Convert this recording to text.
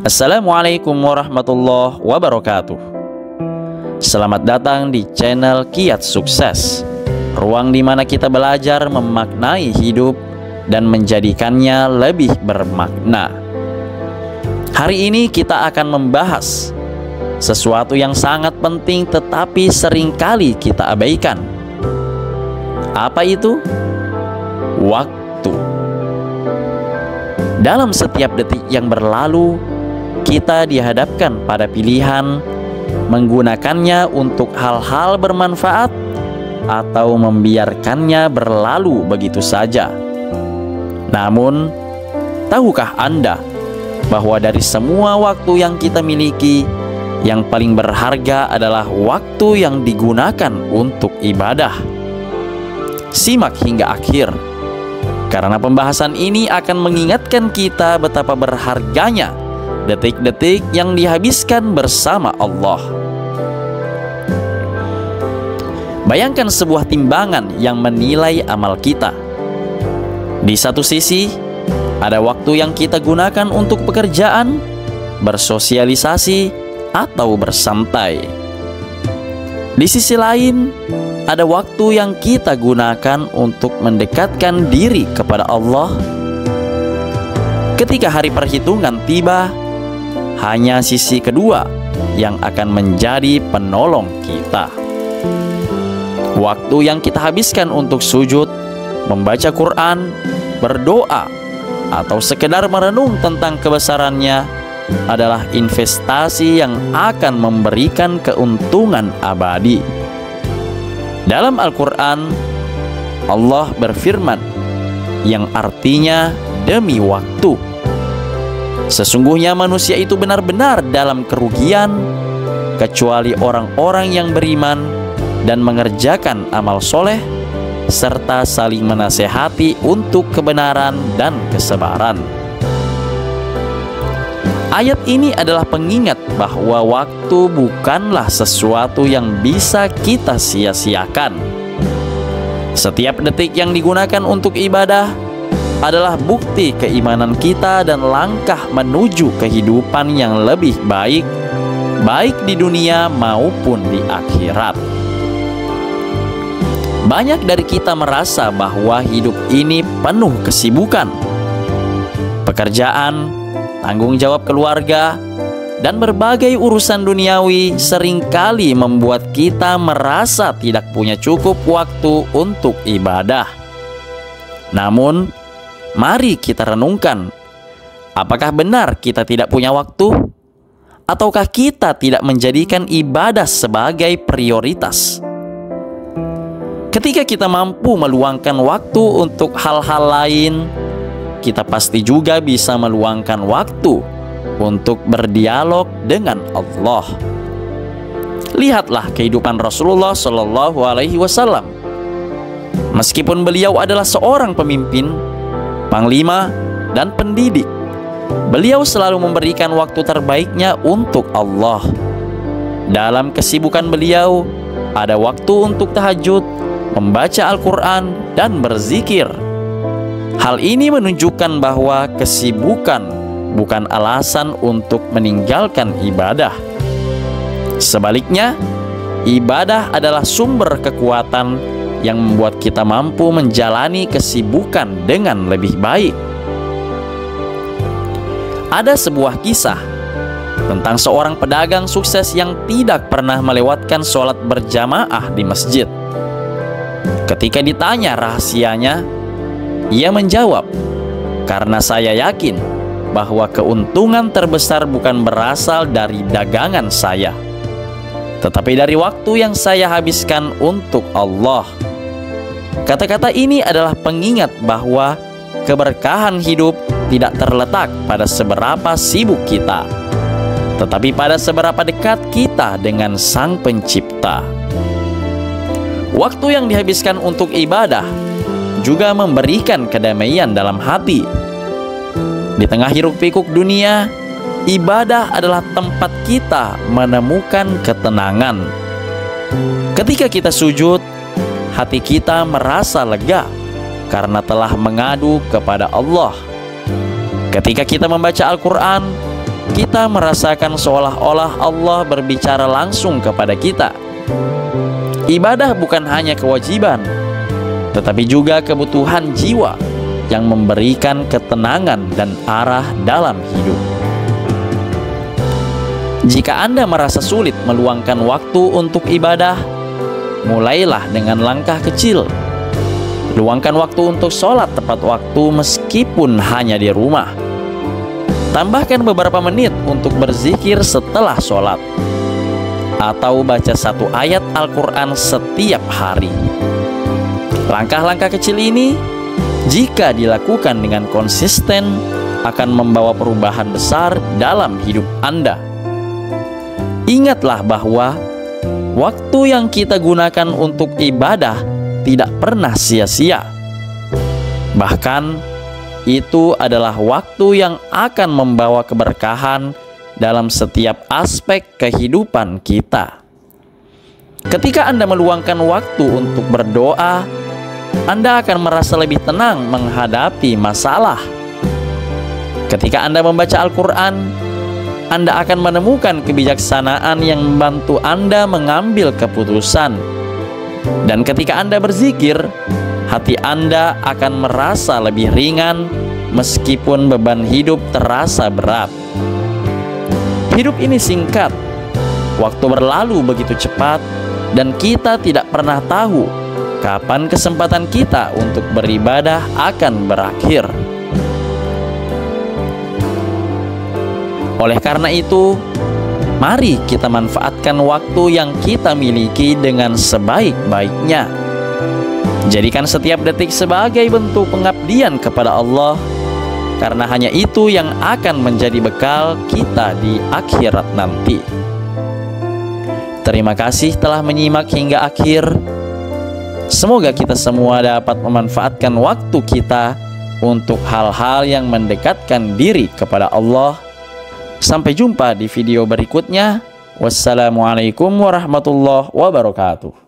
Assalamualaikum warahmatullahi wabarakatuh. Selamat datang di channel Kiat Sukses, ruang di mana kita belajar memaknai hidup dan menjadikannya lebih bermakna. Hari ini kita akan membahas sesuatu yang sangat penting tetapi seringkali kita abaikan. Apa itu? Waktu. Dalam setiap detik yang berlalu, kita dihadapkan pada pilihan menggunakannya untuk hal-hal bermanfaat atau membiarkannya berlalu begitu saja. Namun, tahukah Anda bahwa dari semua waktu yang kita miliki, yang paling berharga adalah waktu yang digunakan untuk ibadah? Simak hingga akhir, karena pembahasan ini akan mengingatkan kita betapa berharganya detik-detik yang dihabiskan bersama Allah. Bayangkan sebuah timbangan yang menilai amal kita. Di satu sisi, ada waktu yang kita gunakan untuk pekerjaan, bersosialisasi, atau bersantai. Di sisi lain, ada waktu yang kita gunakan untuk mendekatkan diri kepada Allah. Ketika hari perhitungan tiba, hanya sisi kedua yang akan menjadi penolong kita. Waktu yang kita habiskan untuk sujud, membaca Quran, berdoa, atau sekedar merenung tentang kebesarannya adalah investasi yang akan memberikan keuntungan abadi. Dalam Al-Quran, Allah berfirman yang artinya demi waktu. Sesungguhnya manusia itu benar-benar dalam kerugian kecuali orang-orang yang beriman dan mengerjakan amal soleh serta saling menasehati untuk kebenaran dan kesabaran. Ayat ini adalah pengingat bahwa waktu bukanlah sesuatu yang bisa kita sia-siakan. Setiap detik yang digunakan untuk ibadah adalah bukti keimanan kita dan langkah menuju kehidupan yang lebih baik, baik di dunia maupun di akhirat. Banyak dari kita merasa bahwa hidup ini penuh kesibukan, pekerjaan, tanggung jawab keluarga, dan berbagai urusan duniawi seringkali membuat kita merasa tidak punya cukup waktu untuk ibadah. Namun, mari kita renungkan, apakah benar kita tidak punya waktu? Ataukah kita tidak menjadikan ibadah sebagai prioritas? Ketika kita mampu meluangkan waktu untuk hal-hal lain, kita pasti juga bisa meluangkan waktu untuk berdialog dengan Allah. Lihatlah kehidupan Rasulullah Shallallahu Alaihi Wasallam. Meskipun beliau adalah seorang pemimpin, panglima, dan pendidik, beliau selalu memberikan waktu terbaiknya untuk Allah. Dalam kesibukan beliau, ada waktu untuk tahajud, membaca Al-Quran, dan berzikir. Hal ini menunjukkan bahwa kesibukan bukan alasan untuk meninggalkan ibadah. Sebaliknya, ibadah adalah sumber kekuatan yang membuat kita mampu menjalani kesibukan dengan lebih baik. Ada sebuah kisah tentang seorang pedagang sukses yang tidak pernah melewatkan sholat berjamaah di masjid. Ketika ditanya rahasianya, ia menjawab, "Karena saya yakin bahwa keuntungan terbesar bukan berasal dari dagangan saya, tetapi dari waktu yang saya habiskan untuk Allah." Kata-kata ini adalah pengingat bahwa keberkahan hidup tidak terletak pada seberapa sibuk kita, tetapi pada seberapa dekat kita dengan Sang Pencipta. Waktu yang dihabiskan untuk ibadah juga memberikan kedamaian dalam hati. Di tengah hiruk-pikuk dunia, ibadah adalah tempat kita menemukan ketenangan. Ketika kita sujud, hati kita merasa lega karena telah mengadu kepada Allah. Ketika kita membaca Al-Quran, kita merasakan seolah-olah Allah berbicara langsung kepada kita. Ibadah bukan hanya kewajiban, tetapi juga kebutuhan jiwa yang memberikan ketenangan dan arah dalam hidup. Jika Anda merasa sulit meluangkan waktu untuk ibadah, mulailah dengan langkah kecil. Luangkan waktu untuk sholat tepat waktu meskipun hanya di rumah. Tambahkan beberapa menit untuk berzikir setelah sholat, atau baca satu ayat Al-Quran setiap hari. Langkah-langkah kecil ini, jika dilakukan dengan konsisten, akan membawa perubahan besar dalam hidup Anda. Ingatlah bahwa waktu yang kita gunakan untuk ibadah tidak pernah sia-sia. Bahkan, itu adalah waktu yang akan membawa keberkahan dalam setiap aspek kehidupan kita. Ketika Anda meluangkan waktu untuk berdoa, Anda akan merasa lebih tenang menghadapi masalah. Ketika Anda membaca Al-Quran, Anda akan menemukan kebijaksanaan yang membantu Anda mengambil keputusan. Dan ketika Anda berzikir, hati Anda akan merasa lebih ringan meskipun beban hidup terasa berat. Hidup ini singkat, waktu berlalu begitu cepat, dan kita tidak pernah tahu kapan kesempatan kita untuk beribadah akan berakhir. Oleh karena itu, mari kita manfaatkan waktu yang kita miliki dengan sebaik-baiknya. Jadikan setiap detik sebagai bentuk pengabdian kepada Allah, karena hanya itu yang akan menjadi bekal kita di akhirat nanti. Terima kasih telah menyimak hingga akhir. Semoga kita semua dapat memanfaatkan waktu kita untuk hal-hal yang mendekatkan diri kepada Allah. Sampai jumpa di video berikutnya. Wassalamualaikum warahmatullahi wabarakatuh.